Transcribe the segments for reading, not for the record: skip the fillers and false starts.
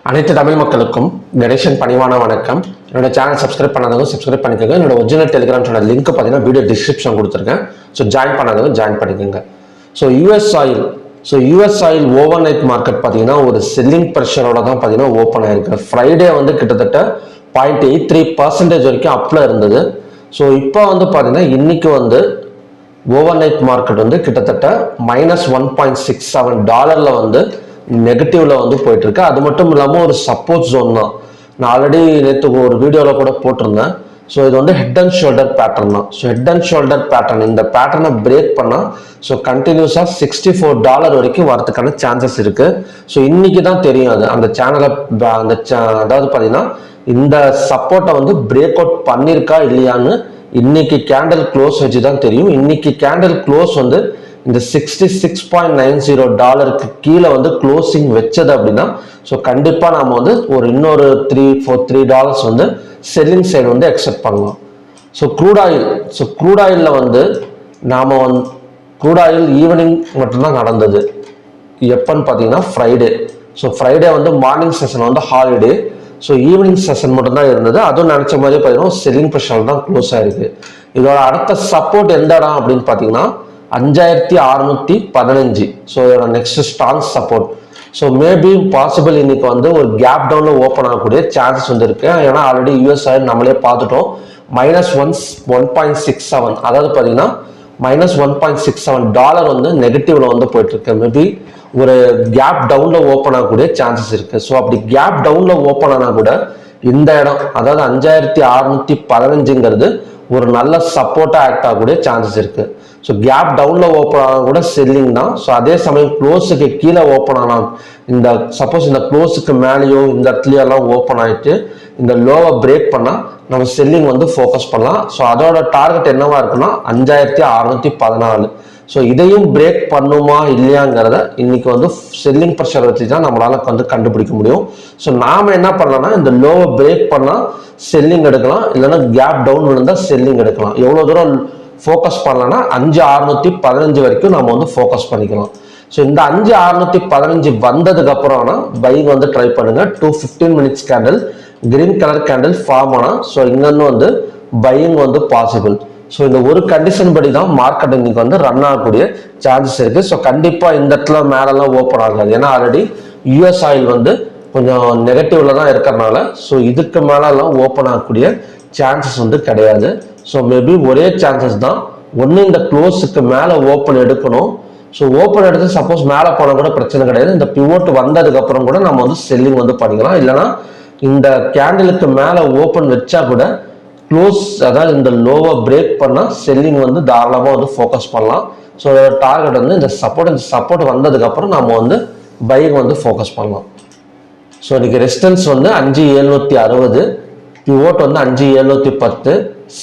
அனைத்து தமிழ் மக்களுக்கும் கணேசன் பணிவான வணக்கம். என்னோட சேனல் சப்ஸ்கிரைப் பண்ணாதவங்க சப்ஸ்கிரைப் பண்ணிக்கோங்க. என்னோட ஒரிஜினல் டெலிகிராம் சேனல் லிங்க் பார்த்தீங்கன்னா வீடியோ டிஸ்கிரிப்ஷன் கொடுத்துருக்கேன். ஸோ ஜாயின் பண்ணாதவங்க ஜாயின் பண்ணிக்கோங்க. US oil over night market பார்த்தீங்கன்னா ஒரு செல்லிங் ப்ரெஷரோட தான் பார்த்தீங்கன்னா ஓப்பன் ஆயிருக்கு. ஃப்ரைடே வந்து கிட்டத்தட்ட 0.83% வரைக்கும் அப்ல இருந்தது. ஸோ இப்போ வந்து பார்த்தீங்கன்னா இன்னைக்கு வந்து ஓவர் நைட் மார்க்கெட் வந்து கிட்டத்தட்ட -$1.67 வந்து நெகட்டிவ்ல வந்து போயிட்டு இருக்கு. அது மட்டும் இல்லாமல் ஒரு சப்போர்ட் ஜோன் தான். நான் ஆல்ரெடி நேற்று ஒரு வீடியோவில் கூட போட்டிருந்தேன். ஸோ இது வந்து ஹெட் அண்ட் ஷோல்டர் பேட்டர்ன் தான். So head and shoulder pattern இந்த பேட்டர்னை பிரேக் பண்ணால் ஸோ கண்டினியூஸாக $64 வரைக்கும் வரதுக்கான சான்சஸ் இருக்கு. ஸோ இன்னைக்கு தான் தெரியும் அது அந்த சேனலை அதாவது பார்த்தீங்கன்னா இந்த சப்போர்ட்டை வந்து பிரேக் அவுட் பண்ணியிருக்கா இல்லையான்னு இன்னைக்கு கேண்டில் க்ளோஸ் வச்சு தான் தெரியும். இன்னைக்கு கேண்டில் க்ளோஸ் வந்து இந்த $66.90 கீழே வந்து க்ளோசிங் வச்சது அப்படின்னா ஸோ கண்டிப்பாக நாம வந்து ஒரு இன்னொரு $3 வந்து செல்லிங் சைடு வந்து எக்ஸெப்ட் பண்ணலாம். ஸோ க்ரூட் ஆயிலில் வந்து நாம வந்து க்ரூட் ஆயில் ஈவினிங் மட்டும்தான் நடந்தது. எப்பன்னு பார்த்தீங்கன்னா ஃப்ரைடே. ஸோ ஃப்ரைடே வந்து மார்னிங் செஷன் வந்து ஹாலிடே. ஸோ ஈவினிங் செஷன் மட்டும்தான் இருந்தது. அதுவும் நினைச்ச மாதிரி பார்த்தீங்கன்னா செல்லிங் ப்ரெஷர் தான் க்ளோஸ் ஆயிருக்கு. இதோட அடுத்த சப்போர்ட் எந்த இடம் அப்படின்னு பார்த்தீங்கன்னா 5615. ஸோ இதோட next strong support. So maybe possible இன்னைக்கு வந்து ஒரு கேப் டவுன்ல ஓப்பன் ஆகக்கூடிய சான்சஸ் வந்து இருக்கு. ஏன்னா ஆல்ரெடி யூஎஸ் ஆயில் நம்மளே பார்த்துட்டோம் -1.67, அதாவது பார்த்தீங்கன்னா -$1.67 வந்து நெகட்டிவ்ல வந்து போயிட்டு இருக்கு. மேபி ஒரு கேப் டவுன்ல ஓப்பன் ஆகக்கூடிய சான்சஸ் இருக்கு. ஸோ அப்படி கேப் டவுன்ல ஓப்பன் ஆனா கூட இந்த இடம் அதாவது 5615 ஒரு நல்ல சப்போர்ட்டா ஆக்ட் ஆகக்கூடிய சான்சஸ் இருக்கு. ஸோ கேப் டவுன்ல ஓப்பன் ஆனா கூட செல்லிங் தான். ஸோ அதே சமயம் க்ளோஸுக்கு கீழே ஓப்பன் ஆனா இந்த சப்போஸ் இந்த க்ளோஸுக்கு மேலேயோ இந்த இடத்துலயோ எல்லாம் ஓப்பன் ஆயிட்டு இந்த லோவை பிரேக் பண்ணா நம்ம செல்லிங் வந்து ஃபோக்கஸ் பண்ணலாம். ஸோ அதோட டார்கெட் என்னவா இருக்குன்னா 5614. ஸோ இதையும் பிரேக் பண்ணுமா இல்லையாங்கிறத இன்னைக்கு வந்து செல்லிங் ப்ரெஷர் வச்சு தான் நம்மளால வந்து கண்டுபிடிக்க முடியும். ஸோ நாம என்ன பண்ணலாம்னா இந்த லோவை பிரேக் பண்ணா செல்லிங் எடுக்கலாம், இல்லைன்னா கேப் டவுன் விழுந்தா செல்லிங் எடுக்கலாம். எவ்வளவு தூரம் ஃபோக்கஸ் பண்ணலன்னா 5615 வரைக்கும் நம்ம வந்து ஃபோக்கஸ் பண்ணிக்கலாம். ஸோ இந்த 5615 வந்ததுக்கு அப்புறம்னா பையிங் வந்து ட்ரை பண்ணுங்க. 215 minutes candle green colour candle form ஆனா ஸோ இங்கன்னு வந்து பையிங் வந்து பாசிபிள். ஸோ இந்த ஒரு கண்டிஷன் படி தான் மார்க்கெட் இன்னைக்கு வந்து ரன் ஆகக்கூடிய சான்சஸ் இருக்கு. ஸோ கண்டிப்பா இந்த இடத்துல மேலெல்லாம் ஓப்பன் ஆகாது. ஏன்னா ஆல்ரெடி யூஎஸ் ஆயில் வந்து கொஞ்சம் நெகட்டிவ்ல தான் இருக்கிறனால ஸோ இதுக்கு மேலெல்லாம் ஓப்பன் ஆகக்கூடிய சான்சஸ் வந்து கிடையாது. ஸோ மேபி ஒரே சான்சஸ் தான், ஒன்று இந்த க்ளோஸுக்கு மேலே ஓப்பன் எடுக்கணும். ஸோ ஓப்பன் எடுத்து சப்போஸ் மேலே போனால் கூட பிரச்சனை கிடையாது. இந்த பிவோட் வந்ததுக்கு அப்புறம் கூட நம்ம வந்து செல்லிங் வந்து பண்ணிக்கலாம். இல்லைன்னா இந்த கேண்டிலுக்கு மேலே ஓப்பன் வச்சா கூட க்ளோஸ் அதாவது இந்த லோவை பிரேக் பண்ணால் செல்லிங் வந்து தாராளமாக வந்து ஃபோக்கஸ் பண்ணலாம். ஸோ டார்கெட் வந்து இந்த சப்போர்ட் வந்ததுக்கு அப்புறம் நம்ம வந்து பையிங் வந்து ஃபோக்கஸ் பண்ணலாம். ஸோ இன்னைக்கு ரெசிஸ்டன்ஸ் வந்து 5760, பிவோட் வந்து 5710,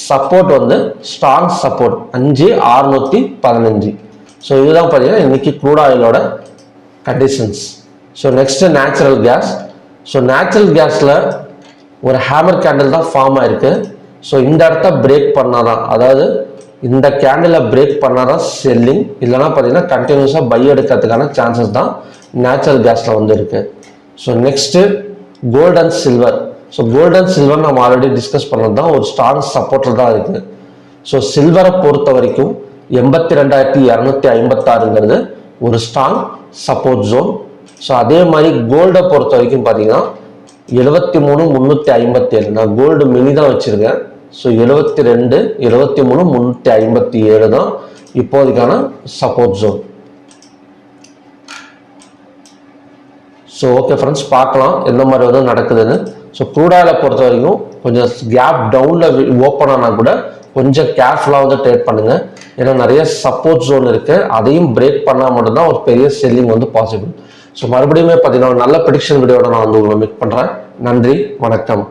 சப்போர்ட் வந்து ஸ்ட்ராங் சப்போர்ட் 5615. ஸோ இதுதான் பார்த்தீங்கன்னா இன்னைக்கு க்ரூட் ஆயிலோட conditions. So next natural gas. So natural கேஸில் ஒரு ஹேமர் கேண்டில் தான் ஃபார்ம் ஆயிருக்கு. ஸோ இந்த இடத்த பிரேக் பண்ணாதான், அதாவது இந்த கேண்டிலை பிரேக் பண்ணாதான் செல்லிங், இல்லைன்னா பார்த்தீங்கன்னா கண்டினியூஸாக பை எடுக்கிறதுக்கான சான்சஸ் தான் நேச்சுரல் கேஸில் வந்து இருக்கு. So next gold and silver. So gold and silver நம்ம ஆல்ரெடி டிஸ்கஸ் பண்ணது தான், ஒரு ஸ்ட்ராங் சப்போர்ட்டர் தான் இருக்கு. ஸோ சில்வரை பொறுத்த வரைக்கும் 82,256 ஒரு ஸ்ட்ராங் சப்போர்ட் ஜோன். ஸோ அதே மாதிரி கோல்டை பொறுத்த வரைக்கும் பார்த்தீங்கன்னா 73,357. நான் கோல்டு மினி தான் வச்சிருக்கேன். ஸோ 72, 73,357 தான் இப்போதைக்கான support zone. So okay friends, பார்க்கலாம் எந்த மாதிரி வந்து நடக்குதுன்னு. ஸோ க்ரூட் ஆயிலை பொறுத்த வரைக்கும் கொஞ்சம் கேப் டவுன்ல ஓப்பன் ஆனால் கூட கொஞ்சம் கேர்ஃபுல்லாக வந்து ட்ரேட் பண்ணுங்க. ஏன்னா நிறைய சப்போர்ட் ஜோன் இருக்கு, அதையும் பிரேக் பண்ணால் மட்டும்தான் ஒரு பெரிய செல்லிங் வந்து பாசிபிள். ஸோ மறுபடியும் பார்த்தீங்கன்னா நல்ல ப்ரெடிக்ஷன் வீடியோட நான் வந்து உங்களை மீட் பண்ணுறேன். நன்றி, வணக்கம்.